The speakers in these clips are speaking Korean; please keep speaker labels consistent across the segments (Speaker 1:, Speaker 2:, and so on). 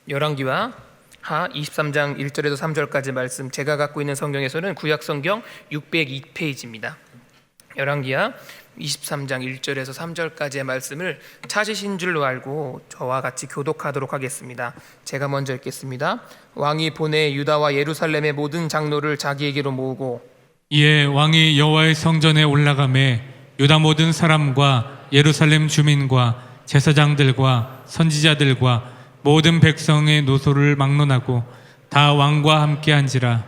Speaker 1: 열왕기와 하 23장 1절에서 3절까지 말씀, 제가 갖고 있는 성경에서는 구약 성경 602페이지입니다. 열왕기하 23장 1절에서 3절까지의 말씀을 찾으신 줄로 알고 저와 같이 교독하도록 하겠습니다. 제가 먼저 읽겠습니다. 왕이 보내 유다와 예루살렘의 모든 장로를 자기에게로 모으고,
Speaker 2: 이에 왕이 여호와의 성전에 올라가매 유다 모든 사람과 예루살렘 주민과 제사장들과 선지자들과 모든 백성의 노소를 막론하고 다 왕과 함께 한지라.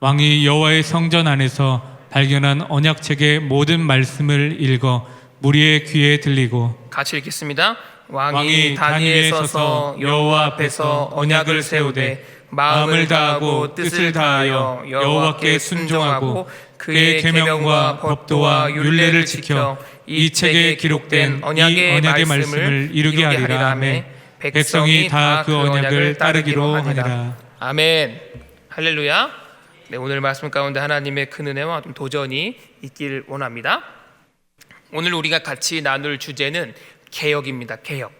Speaker 2: 왕이 여호와의 성전 안에서 발견한 언약책의 모든 말씀을 읽어 무리의 귀에 들리고,
Speaker 1: 같이 읽겠습니다. 왕이 단위에 서서 여호와 앞에서 언약을 세우되 마음을 다하고 뜻을 다하여 여호와께 순종하고 그의 계명과 법도와 율례를 지켜 이 책에 기록된 언약의 말씀을 이루게 하리라. 하매 백성이 다 그 언약을 따르기로 하니라. 아멘. 할렐루야. 네, 오늘 말씀 가운데 하나님의 큰 은혜와 좀 도전이 있길 원합니다. 오늘 우리가 같이 나눌 주제는 개혁입니다. 개혁.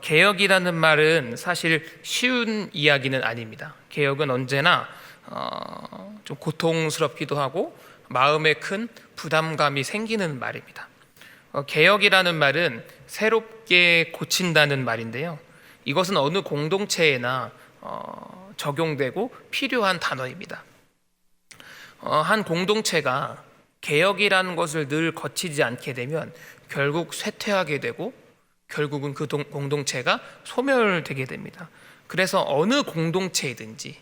Speaker 1: 개혁이라는 말은 사실 쉬운 이야기는 아닙니다. 개혁은 언제나 좀 고통스럽기도 하고 마음에 큰 부담감이 생기는 말입니다. 개혁이라는 말은 새롭게 고친다는 말인데요, 이것은 어느 공동체에나 적용되고 필요한 단어입니다. 한 공동체가 개혁이라는 것을 늘 거치지 않게 되면 결국 쇠퇴하게 되고 결국은 그 공동체가 소멸되게 됩니다. 그래서 어느 공동체이든지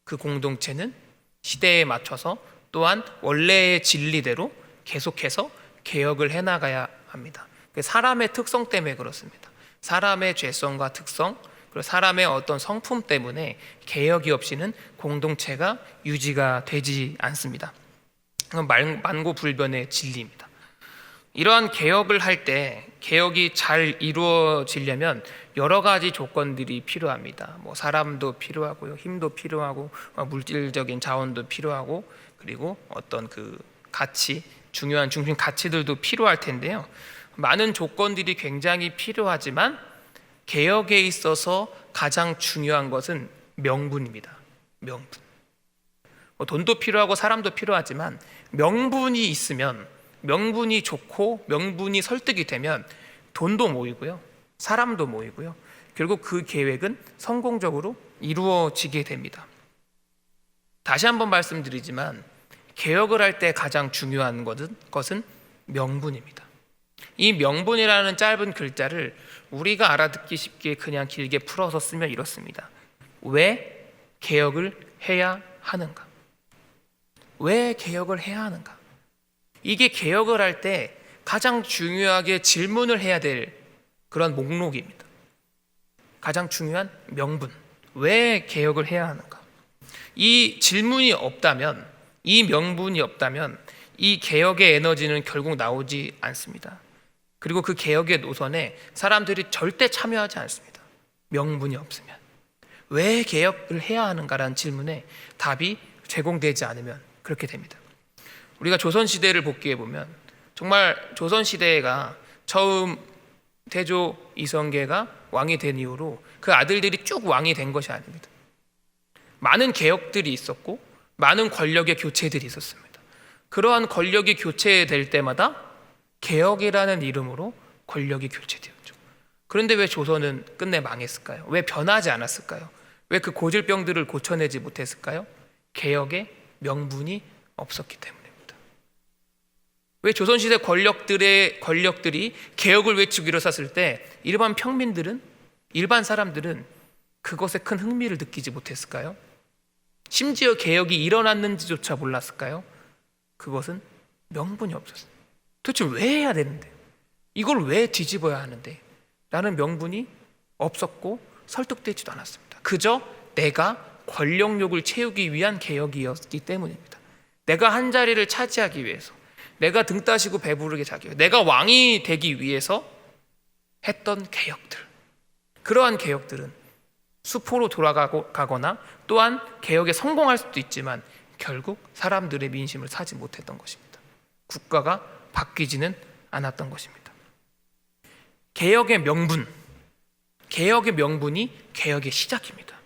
Speaker 1: 그 공동체는 시대에 맞춰서 또한 원래의 진리대로 계속해서 개혁을 해나가야 합니다. 사람의 특성 때문에 그렇습니다. 사람의 죄성과 특성, 그리고 사람의 어떤 성품 때문에 개혁이 없이는 공동체가 유지가 되지 않습니다. 만고불변의 진리입니다. 이러한 개혁을 할 때 개혁이 잘 이루어지려면 여러 가지 조건들이 필요합니다. 사람도 필요하고요, 힘도 필요하고, 물질적인 자원도 필요하고, 그리고 어떤 그 가치, 중요한 중심 가치들도 필요할 텐데요, 많은 조건들이 굉장히 필요하지만 개혁에 있어서 가장 중요한 것은 명분입니다. 명분. 돈도 필요하고 사람도 필요하지만 명분이 있으면, 명분이 좋고 명분이 설득이 되면 돈도 모이고요, 사람도 모이고요, 결국 그 계획은 성공적으로 이루어지게 됩니다. 다시 한번 말씀드리지만 개혁을 할 때 가장 중요한 것은 명분입니다. 이 명분이라는 짧은 글자를 우리가 알아듣기 쉽게 그냥 길게 풀어서 쓰면 이렇습니다. 왜 개혁을 해야 하는가? 왜 개혁을 해야 하는가? 이게 개혁을 할 때 가장 중요하게 질문을 해야 될 그런 목록입니다. 가장 중요한 명분, 왜 개혁을 해야 하는가? 이 질문이 없다면, 이 명분이 없다면 이 개혁의 에너지는 결국 나오지 않습니다. 그리고 그 개혁의 노선에 사람들이 절대 참여하지 않습니다. 명분이 없으면. 왜 개혁을 해야 하는가라는 질문에 답이 제공되지 않으면 그렇게 됩니다. 우리가 조선시대를 복귀해 보면 정말 조선시대가 처음 태조 이성계가 왕이 된 이후로 그 아들들이 쭉 왕이 된 것이 아닙니다. 많은 개혁들이 있었고 많은 권력의 교체들이 있었습니다. 그러한 권력이 교체될 때마다 개혁이라는 이름으로 권력이 교체되었죠. 그런데 왜 조선은 끝내 망했을까요? 왜 변하지 않았을까요? 왜 그 고질병들을 고쳐내지 못했을까요? 개혁의 명분이 없었기 때문입니다. 왜 조선시대 권력들이 개혁을 외치고 일어섰을 때 일반 평민들은, 일반 사람들은 그것에 큰 흥미를 느끼지 못했을까요? 심지어 개혁이 일어났는지조차 몰랐을까요? 그것은 명분이 없었어요. 도대체 왜 해야 되는데? 이걸 왜 뒤집어야 하는데? 라는 명분이 없었고 설득되지도 않았습니다. 그저 내가 권력욕을 채우기 위한 개혁이었기 때문입니다. 내가 한 자리를 차지하기 위해서, 내가 등 따시고 배부르게 자기 위해서, 내가 왕이 되기 위해서 했던 개혁들, 그러한 개혁들은 수포로 돌아가거나 또한 개혁에 성공할 수도 있지만 결국 사람들의 민심을 사지 못했던 것입니다. 국가가 바뀌지는 않았던 것입니다. 개혁의 명분, 개혁의 명분이 개혁의 시작입니다.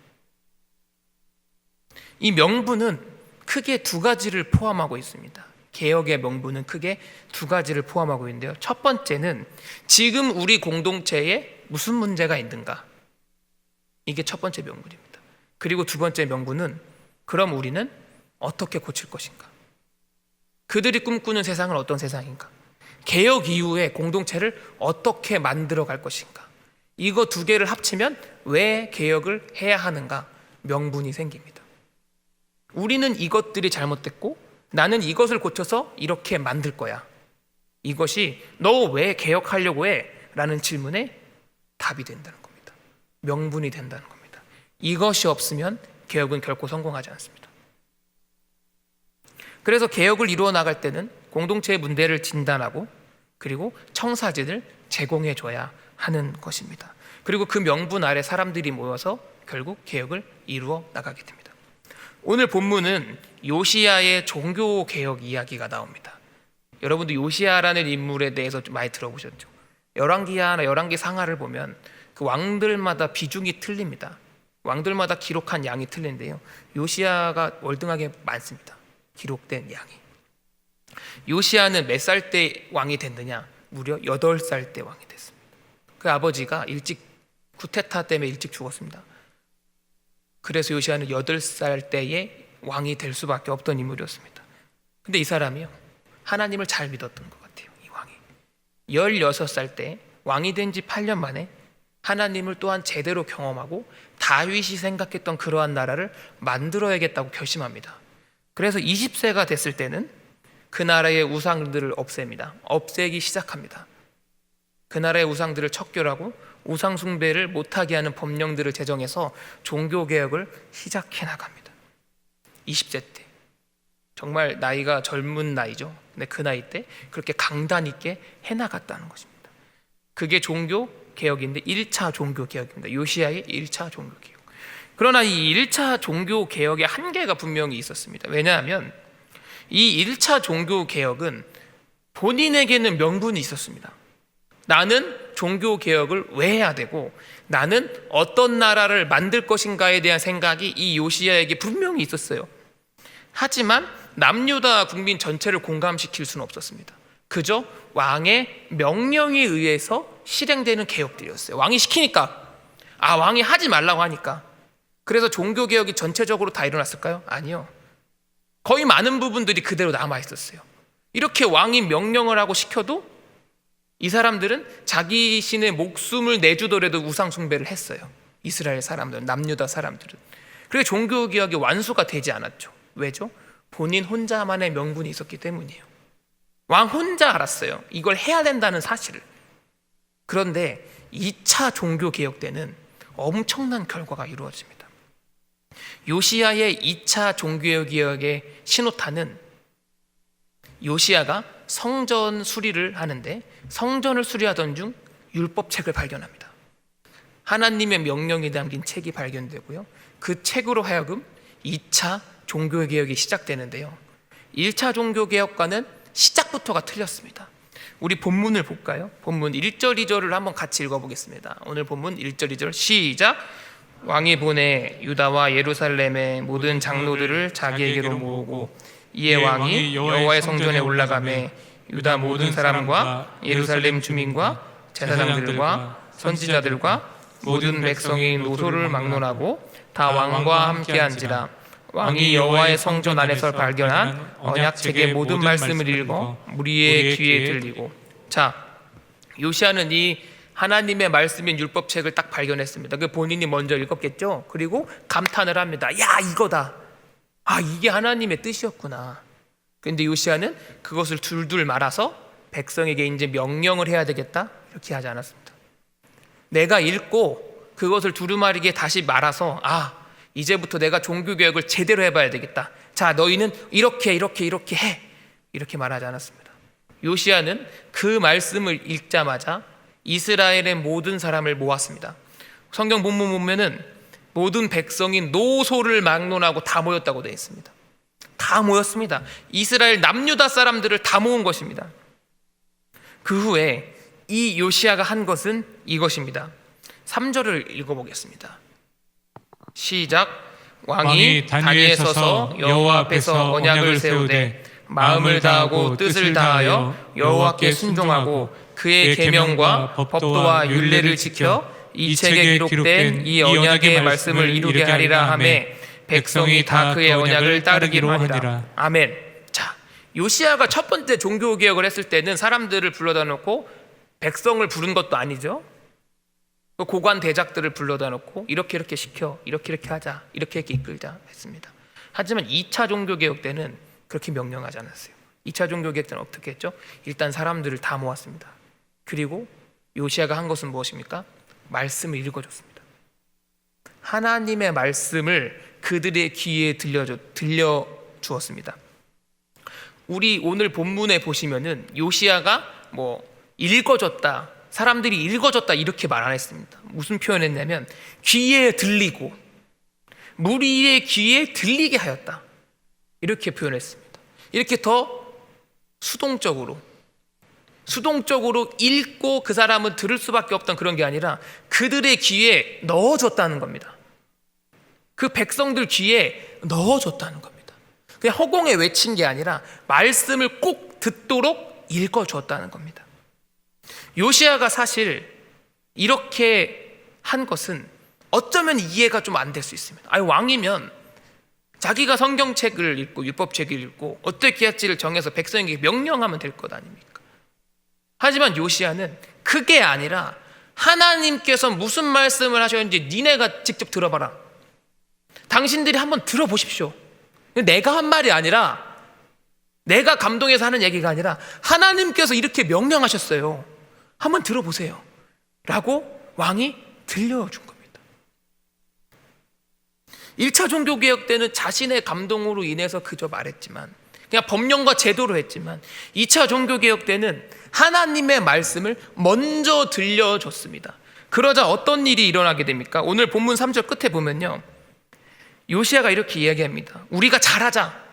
Speaker 1: 이 명분은 크게 두 가지를 포함하고 있습니다. 개혁의 명분은 크게 두 가지를 포함하고 있는데요. 첫 번째는 지금 우리 공동체에 무슨 문제가 있는가? 이게 첫 번째 명분입니다. 그리고 두 번째 명분은 그럼 우리는 어떻게 고칠 것인가? 그들이 꿈꾸는 세상은 어떤 세상인가? 개혁 이후에 공동체를 어떻게 만들어 갈 것인가? 이거 두 개를 합치면 왜 개혁을 해야 하는가? 명분이 생깁니다. 우리는 이것들이 잘못됐고 나는 이것을 고쳐서 이렇게 만들 거야. 이것이 너 왜 개혁하려고 해? 라는 질문에 답이 된다는 겁니다. 명분이 된다는 겁니다. 이것이 없으면 개혁은 결코 성공하지 않습니다. 그래서 개혁을 이루어 나갈 때는 공동체의 문제를 진단하고 그리고 청사진을 제공해 줘야 하는 것입니다. 그리고 그 명분 아래 사람들이 모여서 결국 개혁을 이루어 나가게 됩니다. 오늘 본문은 요시야의 종교 개혁 이야기가 나옵니다. 여러분도 요시야라는 인물에 대해서 좀 많이 들어보셨죠? 열왕기하나 열왕기 상하를 보면 그 왕들마다 비중이 틀립니다. 왕들마다 기록한 양이 틀린데요. 요시야가 월등하게 많습니다. 기록된 양이. 요시야는 몇 살 때 왕이 됐느냐? 무려 8살 때 왕이 됐습니다. 그 아버지가 일찍 쿠데타 때문에 일찍 죽었습니다. 그래서 요시야는 8살 때에 왕이 될 수밖에 없던 인물이었습니다. 근데 이 사람이요, 하나님을 잘 믿었던 것 같아요. 이 왕이 16살 때 왕이 된 지 8년 만에 하나님을 또한 제대로 경험하고 다윗이 생각했던 그러한 나라를 만들어야겠다고 결심합니다. 그래서 20세가 됐을 때는 그 나라의 우상들을 없앱니다. 없애기 시작합니다. 그 나라의 우상들을 척결하고 우상 숭배를 못하게 하는 법령들을 제정해서 종교개혁을 시작해 나갑니다. 20세 때 정말 나이가 젊은 나이죠. 근데 그 나이 때 그렇게 강단 있게 해나갔다는 것입니다. 그게 종교개혁인데 1차 종교개혁입니다. 요시야의 1차 종교개혁. 그러나 이 1차 종교개혁의 한계가 분명히 있었습니다. 왜냐하면 이 1차 종교개혁은 본인에게는 명분이 있었습니다. 나는 종교개혁을 왜 해야 되고 나는 어떤 나라를 만들 것인가에 대한 생각이 이 요시야에게 분명히 있었어요. 하지만 남유다 국민 전체를 공감시킬 수는 없었습니다. 그저 왕의 명령에 의해서 실행되는 개혁들이었어요. 왕이 시키니까, 왕이 하지 말라고 하니까. 그래서 종교개혁이 전체적으로 다 일어났을까요? 아니요. 거의 많은 부분들이 그대로 남아있었어요. 이렇게 왕이 명령을 하고 시켜도 이 사람들은 자기 신의 목숨을 내주더라도 우상 숭배를 했어요. 이스라엘 사람들은, 남유다 사람들은. 그래서 종교개혁이 완수가 되지 않았죠. 왜죠? 본인 혼자만의 명분이 있었기 때문이에요. 왕 혼자 알았어요. 이걸 해야 된다는 사실을. 그런데 2차 종교개혁 때는 엄청난 결과가 이루어집니다. 요시야의 2차 종교개혁의 신호탄은 요시야가 성전 수리를 하는데 성전을 수리하던 중 율법책을 발견합니다. 하나님의 명령이 담긴 책이 발견되고요. 그 책으로 하여금 2차 종교개혁이 시작되는데요. 1차 종교개혁과는 시작부터가 틀렸습니다. 우리 본문을 볼까요? 본문 1절 2절을 한번 같이 읽어보겠습니다. 오늘 본문 1절 2절 시작. 왕이 보내 유다와 예루살렘의 모든 장로들을 자기에게로 모으고 이에 왕이 여호와의 성전에 올라가매 유다 모든 사람과 예루살렘 주민과 제사장들과 선지자들과 모든 백성이 노소를 막론하고 다 왕과 함께한지라. 왕이 여호와의 성전 안에서 발견한 언약책의 모든 말씀을 읽어 무리의 귀에 들리고. 자, 요시야는 이 하나님의 말씀인 율법책을 딱 발견했습니다. 그 본인이 먼저 읽었겠죠. 그리고 감탄을 합니다. 야, 이거다. 이게 하나님의 뜻이었구나. 그런데 요시야는 그것을 둘둘 말아서 백성에게 이제 명령을 해야 되겠다 이렇게 하지 않았습니다. 내가 읽고 그것을 두루마리게 다시 말아서 이제부터 내가 종교개혁을 제대로 해봐야 되겠다. 자, 너희는 이렇게 해. 이렇게 말하지 않았습니다. 요시야는 그 말씀을 읽자마자 이스라엘의 모든 사람을 모았습니다. 성경 본문 보면은 모든 백성이 노소를 막론하고 다 모였다고 되어 있습니다. 다 모였습니다. 이스라엘 남유다 사람들을 다 모은 것입니다. 그 후에 이 요시야가 한 것은 이것입니다. 3절을 읽어보겠습니다. 시작.
Speaker 2: 왕이 단위에 서서 여호와 앞에서 언약을 세우되 마음을 다하고 뜻을 다하여 여호와께 순종하고 그의 계명과 법도와 율례를 지켜 이 책에 기록된 이 언약의 말씀을 이루게 하리라 하매 백성이 다 그의 언약을 따르기로 하니라.
Speaker 1: 아멘. 자, 요시야가 첫 번째 종교 개혁을 했을 때는 사람들을 불러다 놓고 백성을 부른 것도 아니죠. 고관 대작들을 불러다 놓고 이렇게 시켜, 이렇게 하자, 이렇게 이끌자 했습니다. 하지만 2차 종교 개혁 때는 그렇게 명령하지 않았어요. 2차 종교 개혁 때는 어떻게 했죠? 일단 사람들을 다 모았습니다. 그리고 요시야가 한 것은 무엇입니까? 말씀을 읽어줬습니다. 하나님의 말씀을 그들의 귀에 들려주었습니다. 우리 오늘 본문에 보시면은 요시야가 읽어줬다, 사람들이 읽어줬다 이렇게 말 안 했습니다. 무슨 표현했냐면 귀에 들리고 무리의 귀에 들리게 하였다 이렇게 표현했습니다. 이렇게 더 수동적으로 읽고 그 사람은 들을 수밖에 없던 그런 게 아니라 그들의 귀에 넣어줬다는 겁니다. 그 백성들 귀에 넣어줬다는 겁니다. 그냥 허공에 외친 게 아니라 말씀을 꼭 듣도록 읽어줬다는 겁니다. 요시야가 사실 이렇게 한 것은 어쩌면 이해가 좀 안 될 수 있습니다. 왕이면 자기가 성경책을 읽고 율법책을 읽고 어떻게 할지를 정해서 백성에게 명령하면 될 것 아닙니까? 하지만 요시야는 그게 아니라 하나님께서 무슨 말씀을 하셨는지 니네가 직접 들어봐라. 당신들이 한번 들어보십시오. 내가 한 말이 아니라, 내가 감동해서 하는 얘기가 아니라 하나님께서 이렇게 명령하셨어요. 한번 들어보세요 라고 왕이 들려준 겁니다. 1차 종교개혁 때는 자신의 감동으로 인해서 그저 말했지만, 그냥 법령과 제도로 했지만, 2차 종교개혁 때는 하나님의 말씀을 먼저 들려줬습니다. 그러자 어떤 일이 일어나게 됩니까? 오늘 본문 3절 끝에 보면요, 요시야가 이렇게 이야기합니다. 우리가 잘하자,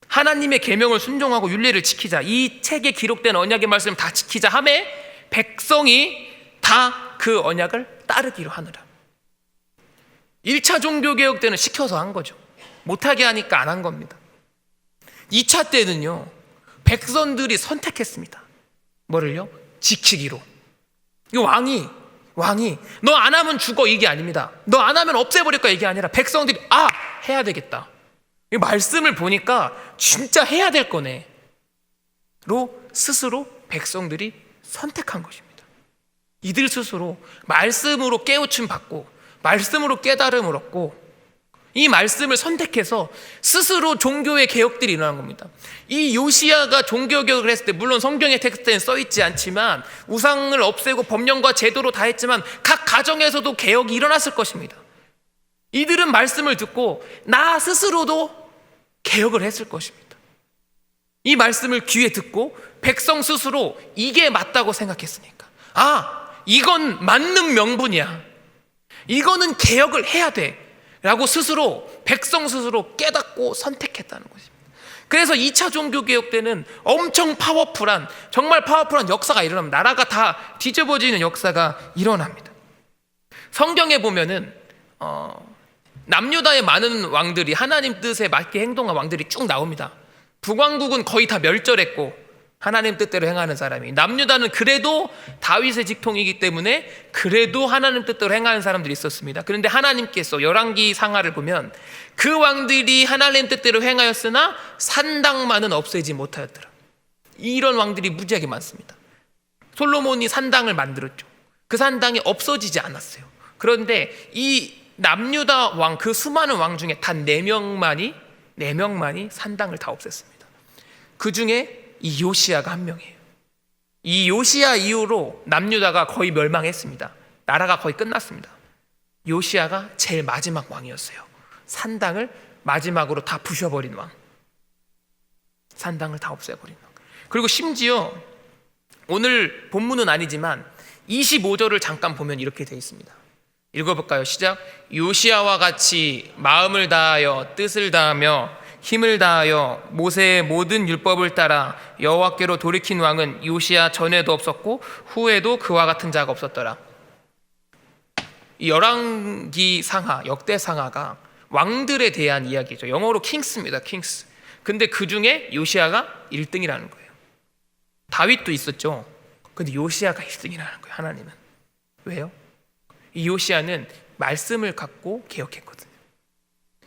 Speaker 1: 하나님의 계명을 순종하고 율례를 지키자, 이 책에 기록된 언약의 말씀을 다 지키자 하매 백성이 다 그 언약을 따르기로 하느라. 1차 종교개혁 때는 시켜서 한 거죠. 못하게 하니까 안 한 겁니다. 2차 때는요, 백성들이 선택했습니다. 뭐를요? 지키기로. 이 왕이 너 안 하면 죽어 이게 아닙니다. 너 안 하면 없애버릴 거야 이게 아니라 백성들이 해야 되겠다, 이 말씀을 보니까 진짜 해야 될 거네 로 스스로 백성들이 선택한 것입니다. 이들 스스로 말씀으로 깨우침 받고 말씀으로 깨달음을 얻고 이 말씀을 선택해서 스스로 종교의 개혁들이 일어난 겁니다. 이 요시야가 종교개혁을 했을 때 물론 성경의 텍스트에는 써있지 않지만 우상을 없애고 법령과 제도로 다 했지만 각 가정에서도 개혁이 일어났을 것입니다. 이들은 말씀을 듣고 나 스스로도 개혁을 했을 것입니다. 이 말씀을 귀에 듣고 백성 스스로 이게 맞다고 생각했으니까 이건 맞는 명분이야, 이거는 개혁을 해야 돼 라고 스스로 백성 스스로 깨닫고 선택했다는 것입니다. 그래서 2차 종교개혁 때는 엄청 정말 파워풀한 역사가 일어납니다. 나라가 다 뒤집어지는 역사가 일어납니다. 성경에 보면은 남유다의 많은 왕들이 하나님 뜻에 맞게 행동한 왕들이 쭉 나옵니다. 북왕국은 거의 다 멸절했고 하나님 뜻대로 행하는 사람이, 남유다는 그래도 다윗의 직통이기 때문에 그래도 하나님 뜻대로 행하는 사람들이 있었습니다. 그런데 하나님께서 열왕기 상하를 보면 그 왕들이 하나님 뜻대로 행하였으나 산당만은 없애지 못하였더라. 이런 왕들이 무지하게 많습니다. 솔로몬이 산당을 만들었죠. 그 산당이 없어지지 않았어요. 그런데 이 남유다 왕, 그 수많은 왕 중에 단 4명만이 산당을 다 없앴습니다. 그 중에 이 요시야가 한 명이에요. 이 요시야 이후로 남유다가 거의 멸망했습니다. 나라가 거의 끝났습니다. 요시야가 제일 마지막 왕이었어요. 산당을 마지막으로 다 부셔버린 왕, 산당을 다 없애버린 왕. 그리고 심지어 오늘 본문은 아니지만 25절을 잠깐 보면 이렇게 되어 있습니다. 읽어볼까요? 시작. 요시야와 같이 마음을 다하여 뜻을 다하며 힘을 다하여 모세의 모든 율법을 따라 여호와께로 돌이킨 왕은 요시야 전에도 없었고 후에도 그와 같은 자가 없었더라. 이 열왕기 상하, 역대 상하가 왕들에 대한 이야기죠. 영어로 킹스입니다. 킹스. 근데 그 중에 요시아가 1등이라는 거예요. 다윗도 있었죠. 근데 요시아가 1등이라는 거예요. 하나님은. 왜요? 이 요시아는 말씀을 갖고 개혁했거든요.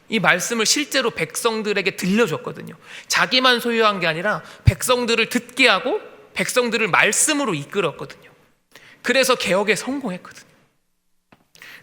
Speaker 1: 이 말씀을 실제로 백성들에게 들려줬거든요. 자기만 소유한 게 아니라 백성들을 듣게 하고 백성들을 말씀으로 이끌었거든요. 그래서 개혁에 성공했거든요.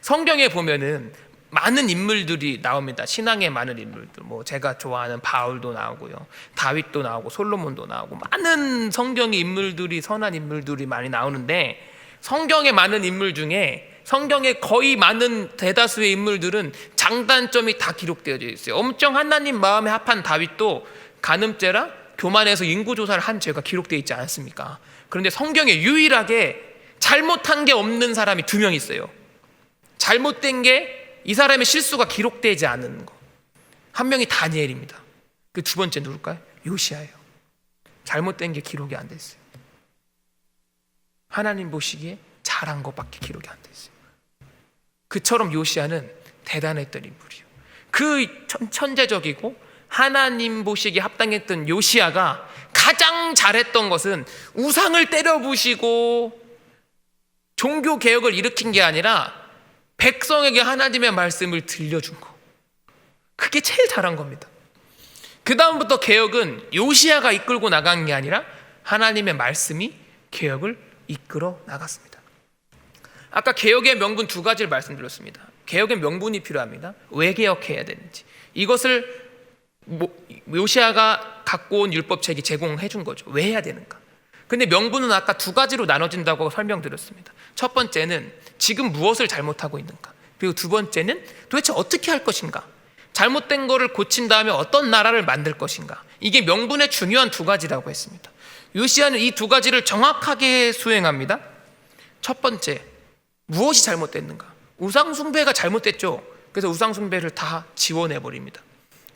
Speaker 1: 성경에 보면은 많은 인물들이 나옵니다. 신앙의 많은 인물들. 뭐 제가 좋아하는 바울도 나오고요. 다윗도 나오고 솔로몬도 나오고 많은 성경의 인물들이 선한 인물들이 많이 나오는데 성경의 많은 인물 중에 성경의 거의 많은 대다수의 인물들은 장단점이 다 기록되어 있어요. 엄청 하나님 마음에 합한 다윗도 간음죄라 교만해서 인구조사를 한 죄가 기록되어 있지 않습니까? 그런데 성경에 유일하게 잘못한 게 없는 사람이 2명 있어요. 잘못된 게 이 사람의 실수가 기록되지 않은 거. 한 명이 다니엘입니다. 그 두 번째 누굴까요? 요시아예요. 잘못된 게 기록이 안 됐어요. 하나님 보시기에 잘한 것밖에 기록이 안 됐어요. 그처럼 요시아는 대단했던 인물이에요. 그 천재적이고 하나님 보시기에 합당했던 요시아가 가장 잘했던 것은 우상을 때려 부시고 종교 개혁을 일으킨 게 아니라 백성에게 하나님의 말씀을 들려준 거. 그게 제일 잘한 겁니다. 그 다음부터 개혁은 요시아가 이끌고 나간 게 아니라 하나님의 말씀이 개혁을 이끌어 나갔습니다. 아까 개혁의 명분 2가지를 말씀드렸습니다. 개혁의 명분이 필요합니다. 왜 개혁해야 되는지. 이것을 요시아가 갖고 온 율법책이 제공해 준 거죠. 왜 해야 되는가. 근데 명분은 아까 2가지로 나눠진다고 설명드렸습니다. 첫 번째는 지금 무엇을 잘못하고 있는가. 그리고 2번째는 도대체 어떻게 할 것인가. 잘못된 거를 고친 다음에 어떤 나라를 만들 것인가. 이게 명분의 중요한 2가지라고 했습니다. 요시아는 이 2가지를 정확하게 수행합니다. 첫 번째, 무엇이 잘못됐는가. 우상숭배가 잘못됐죠. 그래서 우상숭배를 다 지워내버립니다.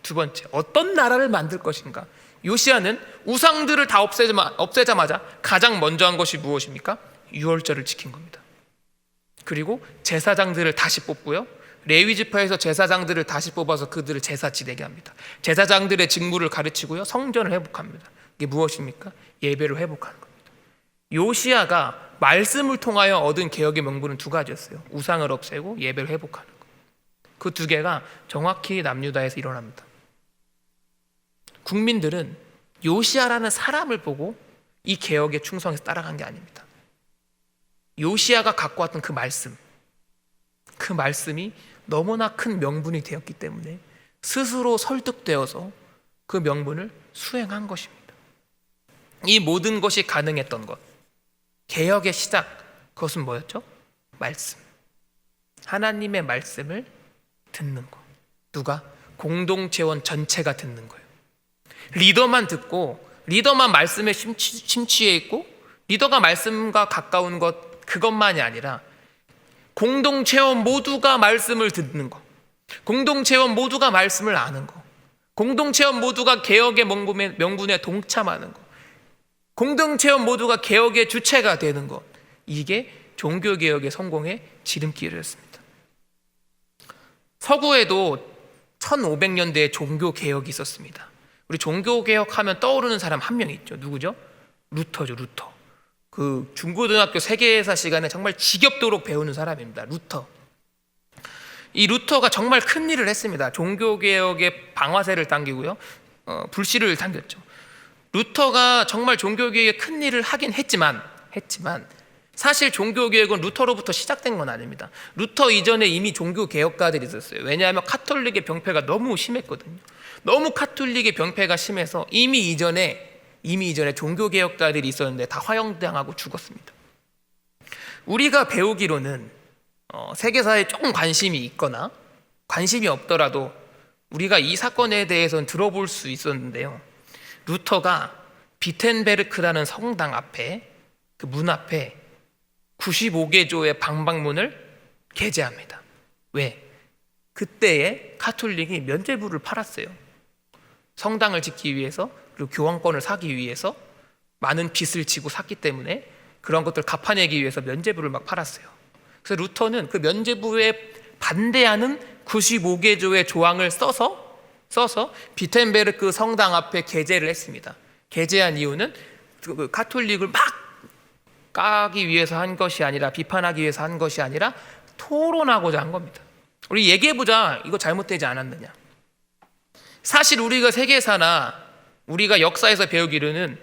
Speaker 1: 2번째, 어떤 나라를 만들 것인가. 요시아는 우상들을 다 없애자마자 가장 먼저 한 것이 무엇입니까? 유월절을 지킨 겁니다. 그리고 제사장들을 다시 뽑고요. 레위지파에서 제사장들을 다시 뽑아서 그들을 제사 지내게 합니다. 제사장들의 직무를 가르치고요. 성전을 회복합니다. 이게 무엇입니까? 예배를 회복하는 겁니다. 요시아가 말씀을 통하여 얻은 개혁의 명분은 2가지였어요. 우상을 없애고 예배를 회복하는 것. 그 2개가 정확히 남유다에서 일어납니다. 국민들은 요시아라는 사람을 보고 이 개혁에 충성해서 따라간 게 아닙니다. 요시아가 갖고 왔던 그 말씀이 너무나 큰 명분이 되었기 때문에 스스로 설득되어서 그 명분을 수행한 것입니다. 이 모든 것이 가능했던 것, 개혁의 시작, 그것은 뭐였죠? 말씀. 하나님의 말씀을 듣는 것. 누가? 공동체원 전체가 듣는 거예요. 리더만 듣고 리더만 말씀에 심취해 있고 리더가 말씀과 가까운 것, 그것만이 아니라 공동체원 모두가 말씀을 듣는 것, 공동체원 모두가 말씀을 아는 것, 공동체원 모두가 개혁의 명분에 동참하는 것, 공동체원 모두가 개혁의 주체가 되는 것, 이게 종교개혁의 성공의 지름길이었습니다. 서구에도 1500년대에 종교개혁이 있었습니다. 우리 종교개혁하면 떠오르는 사람 한 명 있죠. 누구죠? 루터죠. 루터. 그 중고등학교 세계사 시간에 정말 지겹도록 배우는 사람입니다. 루터. 이 루터가 정말 큰 일을 했습니다. 종교개혁의 방아쇠를 당기고요. 불씨를 당겼죠. 루터가 정말 종교개혁에 큰 일을 하긴 했지만 사실 종교개혁은 루터로부터 시작된 건 아닙니다. 루터 이전에 이미 종교개혁가들이 있었어요. 왜냐하면 카톨릭의 병폐가 너무 심했거든요. 너무 카톨릭의 병폐가 심해서 이미 이전에 종교개혁가들이 있었는데 다 화형당하고 죽었습니다. 우리가 배우기로는 세계사에 조금 관심이 있거나 관심이 없더라도 우리가 이 사건에 대해서는 들어볼 수 있었는데요. 루터가 비텐베르크라는 성당 앞에 그 문 앞에 95개조의 방방문을 게재합니다. 왜? 그때에 카톨릭이 면죄부를 팔았어요. 성당을 짓기 위해서, 그리고 교황권을 사기 위해서 많은 빚을 지고 샀기 때문에 그런 것들을 갚아내기 위해서 면죄부를 막 팔았어요. 그래서 루터는 그 면죄부에 반대하는 95개조의 조항을 써서 비텐베르크 성당 앞에 게재를 했습니다. 게재한 이유는 그 가톨릭을 막 까기 위해서 한 것이 아니라, 비판하기 위해서 한 것이 아니라 토론하고자 한 겁니다. 우리 얘기해보자, 이거 잘못되지 않았느냐. 사실 우리가 세계사나 우리가 역사에서 배우기로는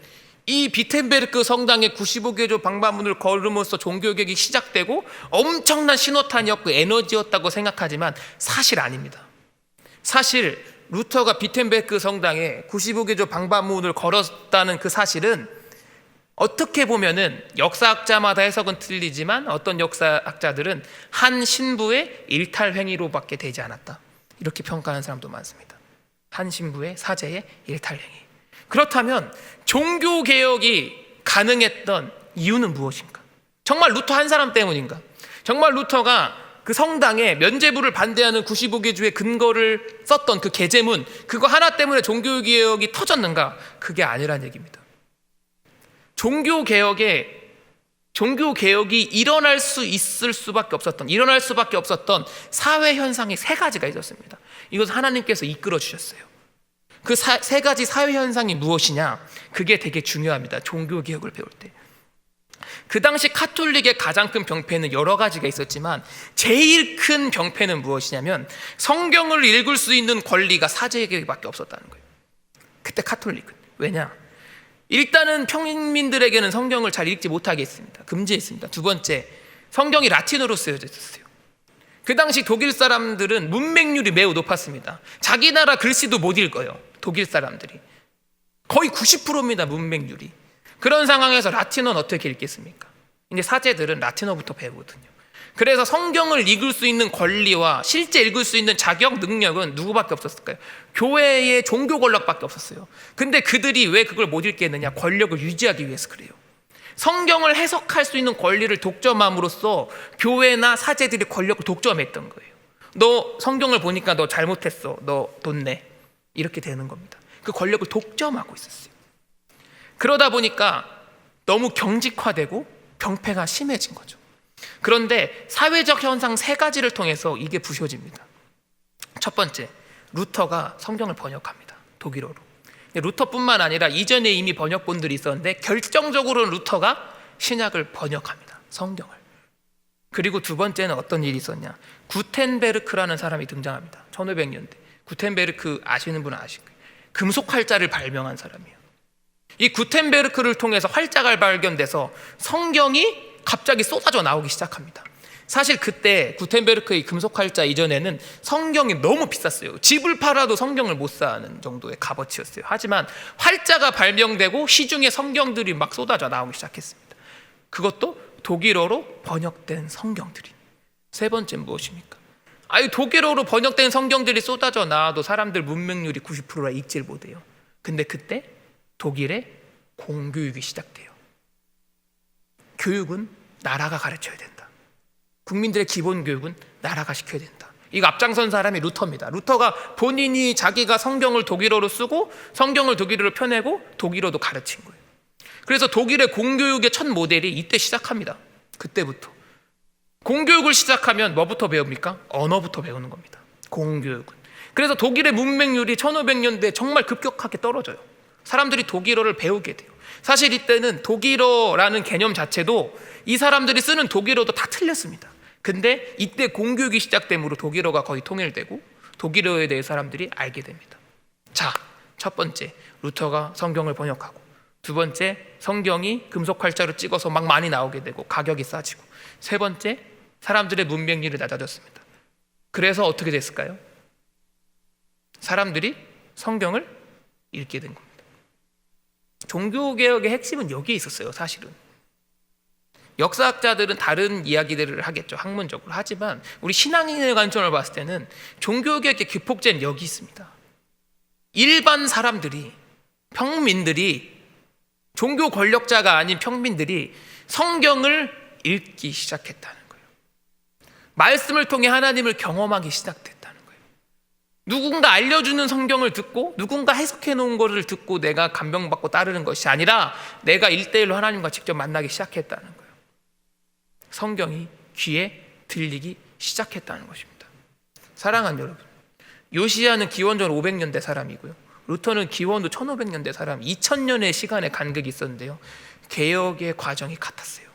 Speaker 1: 이 비텐베르크 성당의 95개조 방파문을 걸음으로써 종교개혁이 시작되고 엄청난 신호탄이었고 에너지였다고 생각하지만 사실 아닙니다. 사실 루터가 비텐베르크 성당에 95개조 방파문을 걸었다는 그 사실은 어떻게 보면은 역사학자마다 해석은 틀리지만 어떤 역사학자들은 한 신부의 일탈행위로밖에 되지 않았다, 이렇게 평가하는 사람도 많습니다. 한 신부의 사제의 일탈행위. 그렇다면 종교개혁이 가능했던 이유는 무엇인가? 정말 루터 한 사람 때문인가? 정말 루터가 그 성당에 면죄부를 반대하는 95개조의 근거를 썼던 그 게재문, 그거 하나 때문에 종교개혁이 터졌는가? 그게 아니란 얘기입니다. 종교개혁이 일어날 수밖에 없었던 사회 현상이 세 가지가 있었습니다. 이것을 하나님께서 이끌어 주셨어요. 그 세 가지 사회 현상이 무엇이냐? 그게 되게 중요합니다. 종교개혁을 배울 때. 그 당시 카톨릭의 가장 큰 병폐는 여러 가지가 있었지만 제일 큰 병폐는 무엇이냐면 성경을 읽을 수 있는 권리가 사제에게밖에 없었다는 거예요. 그때 카톨릭은. 왜냐? 일단은 평민들에게는 성경을 잘 읽지 못하게 했습니다. 금지했습니다. 두 번째, 성경이 라틴어로 쓰여져 있었어요. 그 당시 독일 사람들은 문맹률이 매우 높았습니다. 자기 나라 글씨도 못 읽어요. 독일 사람들이 거의 90%입니다. 문맹률이. 그런 상황에서 라틴어는 어떻게 읽겠습니까? 이제 사제들은 라틴어부터 배우거든요. 그래서 성경을 읽을 수 있는 권리와 실제 읽을 수 있는 자격, 능력은 누구밖에 없었을까요? 교회의 종교 권력밖에 없었어요. 근데 그들이 왜 그걸 못 읽게 했느냐? 권력을 유지하기 위해서 그래요. 성경을 해석할 수 있는 권리를 독점함으로써 교회나 사제들이 권력을 독점했던 거예요. 너 성경을 보니까 너 잘못했어, 너 돈 내, 이렇게 되는 겁니다. 그 권력을 독점하고 있었어요. 그러다 보니까 너무 경직화되고 병폐가 심해진 거죠. 그런데 사회적 현상 세 가지를 통해서 이게 부서집니다. 첫 번째, 루터가 성경을 번역합니다. 독일어로. 루터뿐만 아니라 이전에 이미 번역본들이 있었는데 결정적으로는 루터가 신약을 번역합니다. 성경을. 그리고 두 번째는 어떤 일이 있었냐? 구텐베르크라는 사람이 등장합니다. 1500년대. 구텐베르크 아시는 분은 아실 거예요. 금속 활자를 발명한 사람이에요. 이 구텐베르크를 통해서 활자가 발견돼서 성경이 갑자기 쏟아져 나오기 시작합니다. 사실 그때 구텐베르크의 금속 활자 이전에는 성경이 너무 비쌌어요. 집을 팔아도 성경을 못 사는 정도의 값어치였어요. 하지만 활자가 발명되고 시중에 성경들이 막 쏟아져 나오기 시작했습니다. 그것도 독일어로 번역된 성경들이. 세 번째는 무엇입니까? 독일어로 번역된 성경들이 쏟아져 나와도 사람들 문맹률이 90%라 읽지를 못해요. 근데 그때 독일의 공교육이 시작돼요. 교육은 나라가 가르쳐야 된다. 국민들의 기본 교육은 나라가 시켜야 된다. 이거 앞장선 사람이 루터입니다. 루터가 본인이 자기가 성경을 독일어로 쓰고 성경을 독일어로 펴내고 독일어도 가르친 거예요. 그래서 독일의 공교육의 첫 모델이 이때 시작합니다. 그때부터. 공교육을 시작하면 뭐부터 배웁니까? 언어부터 배우는 겁니다. 공교육은. 그래서 독일의 문맹률이 1500년대에 정말 급격하게 떨어져요. 사람들이 독일어를 배우게 돼요. 사실 이때는 독일어라는 개념 자체도 이 사람들이 쓰는 독일어도 다 틀렸습니다. 근데 이때 공교육이 시작됨으로 독일어가 거의 통일되고 독일어에 대해 사람들이 알게 됩니다. 자, 첫 번째, 루터가 성경을 번역하고, 두 번째, 성경이 금속 활자로 찍어서 막 많이 나오게 되고 가격이 싸지고, 세 번째, 사람들의 문맹률이 낮아졌습니다. 그래서 어떻게 됐을까요? 사람들이 성경을 읽게 된 겁니다. 종교개혁의 핵심은 여기에 있었어요. 사실은 역사학자들은 다른 이야기들을 하겠죠, 학문적으로. 하지만 우리 신앙인의 관점을 봤을 때는 종교개혁의 기폭제는 여기 있습니다. 일반 사람들이, 평민들이, 종교 권력자가 아닌 평민들이 성경을 읽기 시작했다는 거예요. 말씀을 통해 하나님을 경험하기 시작됐다는 거예요. 누군가 알려주는 성경을 듣고 누군가 해석해 놓은 것을 듣고 내가 감명받고 따르는 것이 아니라 내가 1대1로 하나님과 직접 만나기 시작했다는 거예요. 성경이 귀에 들리기 시작했다는 것입니다. 사랑하는 여러분, 요시야는 기원전 500년대 사람이고요, 루터는 기원후 1500년대 사람, 2000년의 시간의 간극이 있었는데요, 개혁의 과정이 같았어요.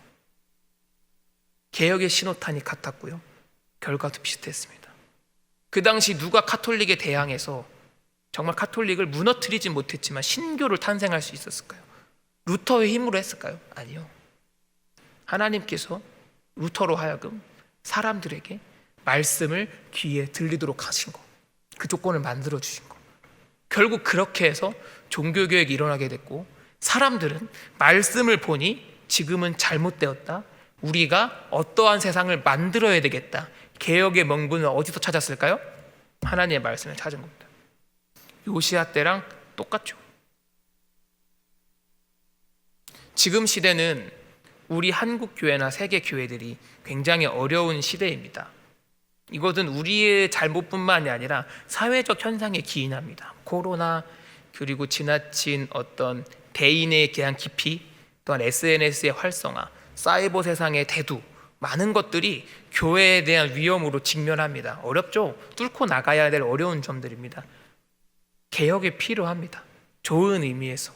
Speaker 1: 개혁의 신호탄이 같았고요, 결과도 비슷했습니다. 그 당시 누가 카톨릭에 대항해서 정말 카톨릭을 무너뜨리지 못했지만 신교를 탄생할 수 있었을까요? 루터의 힘으로 했을까요? 아니요. 하나님께서 루터로 하여금 사람들에게 말씀을 귀에 들리도록 하신 거, 그 조건을 만들어 주신 거, 결국 그렇게 해서 종교개혁이 일어나게 됐고, 사람들은 말씀을 보니 지금은 잘못되었다, 우리가 어떠한 세상을 만들어야 되겠다, 개혁의 명분을 어디서 찾았을까요? 하나님의 말씀을 찾은 겁니다. 요시야 때랑 똑같죠. 지금 시대는 우리 한국 교회나 세계 교회들이 굉장히 어려운 시대입니다. 이것은 우리의 잘못뿐만이 아니라 사회적 현상에 기인합니다. 코로나, 그리고 지나친 어떤 대인에 대한 깊이, 또한 SNS의 활성화, 사이버 세상의 대두, 많은 것들이 교회에 대한 위험으로 직면합니다. 어렵죠? 뚫고 나가야 될 어려운 점들입니다. 개혁이 필요합니다. 좋은 의미에서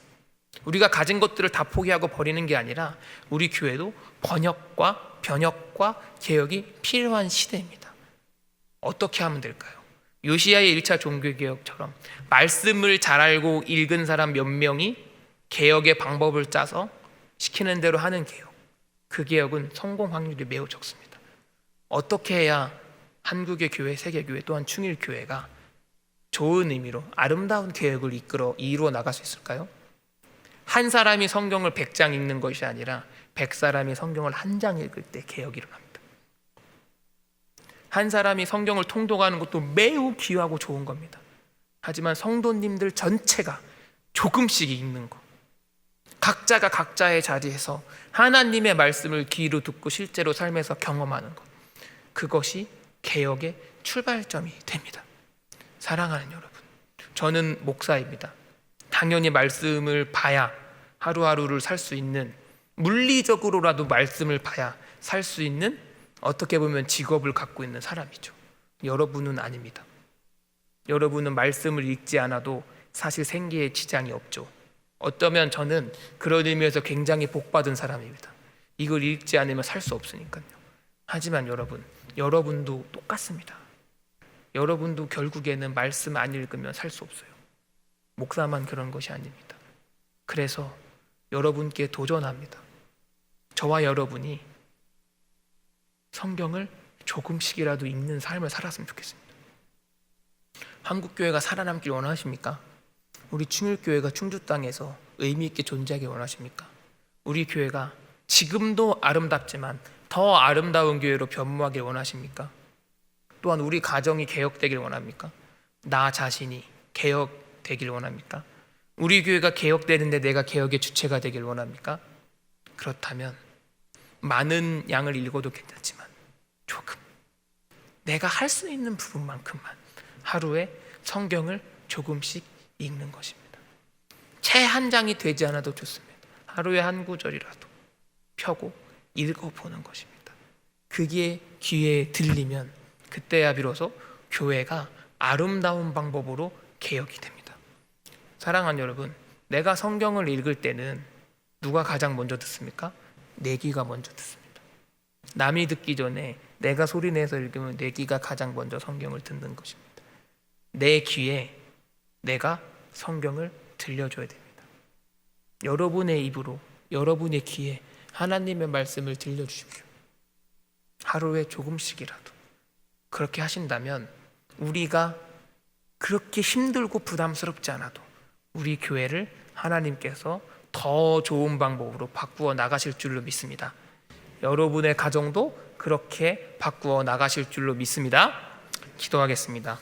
Speaker 1: 우리가 가진 것들을 다 포기하고 버리는 게 아니라 우리 교회도 번역과 변혁과 개혁이 필요한 시대입니다. 어떻게 하면 될까요? 요시야의 1차 종교개혁처럼 말씀을 잘 알고 읽은 사람 몇 명이 개혁의 방법을 짜서 시키는 대로 하는 개혁, 그 개혁은 성공 확률이 매우 적습니다. 어떻게 해야 한국의 교회, 세계교회, 또한 충일교회가 좋은 의미로 아름다운 개혁을 이루어 나갈 수 있을까요? 한 사람이 성경을 100장 읽는 것이 아니라 100사람이 성경을 한 장 읽을 때 개혁이 일어납니다. 한 사람이 성경을 통독하는 것도 매우 귀하고 좋은 겁니다. 하지만 성도님들 전체가 조금씩 읽는 것, 각자가 각자의 자리에서 하나님의 말씀을 귀로 듣고 실제로 삶에서 경험하는 것, 그것이 개혁의 출발점이 됩니다. 사랑하는 여러분, 저는 목사입니다. 당연히 말씀을 봐야 하루하루를 살 수 있는, 물리적으로라도 말씀을 봐야 살 수 있는, 어떻게 보면 직업을 갖고 있는 사람이죠. 여러분은 아닙니다. 여러분은 말씀을 읽지 않아도 사실 생계에 지장이 없죠. 어쩌면 저는 그런 의미에서 굉장히 복받은 사람입니다. 이걸 읽지 않으면 살 수 없으니까요. 하지만 여러분도 똑같습니다. 여러분도 결국에는 말씀 안 읽으면 살 수 없어요. 목사만 그런 것이 아닙니다. 그래서 여러분께 도전합니다. 저와 여러분이 성경을 조금씩이라도 읽는 삶을 살았으면 좋겠습니다. 한국교회가 살아남길 원하십니까? 우리 충일교회가 충주 땅에서 의미 있게 존재하길 원하십니까? 우리 교회가 지금도 아름답지만 더 아름다운 교회로 변모하길 원하십니까? 또한 우리 가정이 개혁되길 원합니까? 나 자신이 개혁되길 원합니까? 우리 교회가 개혁되는데 내가 개혁의 주체가 되길 원합니까? 그렇다면 많은 양을 읽어도 괜찮지만 조금, 내가 할 수 있는 부분만큼만 하루에 성경을 조금씩 읽는 것입니다. 채 한 장이 되지 않아도 좋습니다. 하루에 한 구절이라도 펴고 읽어보는 것입니다. 그게 귀에 들리면 그때야 비로소 교회가 아름다운 방법으로 개혁이 됩니다. 사랑하는 여러분, 내가 성경을 읽을 때는 누가 가장 먼저 듣습니까? 내 귀가 먼저 듣습니다. 남이 듣기 전에 내가 소리내서 읽으면 내 귀가 가장 먼저 성경을 듣는 것입니다. 내 귀에 내가 성경을 들려줘야 됩니다. 여러분의 입으로, 여러분의 귀에 하나님의 말씀을 들려주십시오. 하루에 조금씩이라도 그렇게 하신다면 우리가 그렇게 힘들고 부담스럽지 않아도 우리 교회를 하나님께서 더 좋은 방법으로 바꾸어 나가실 줄로 믿습니다. 여러분의 가정도 그렇게 바꾸어 나가실 줄로 믿습니다. 기도하겠습니다.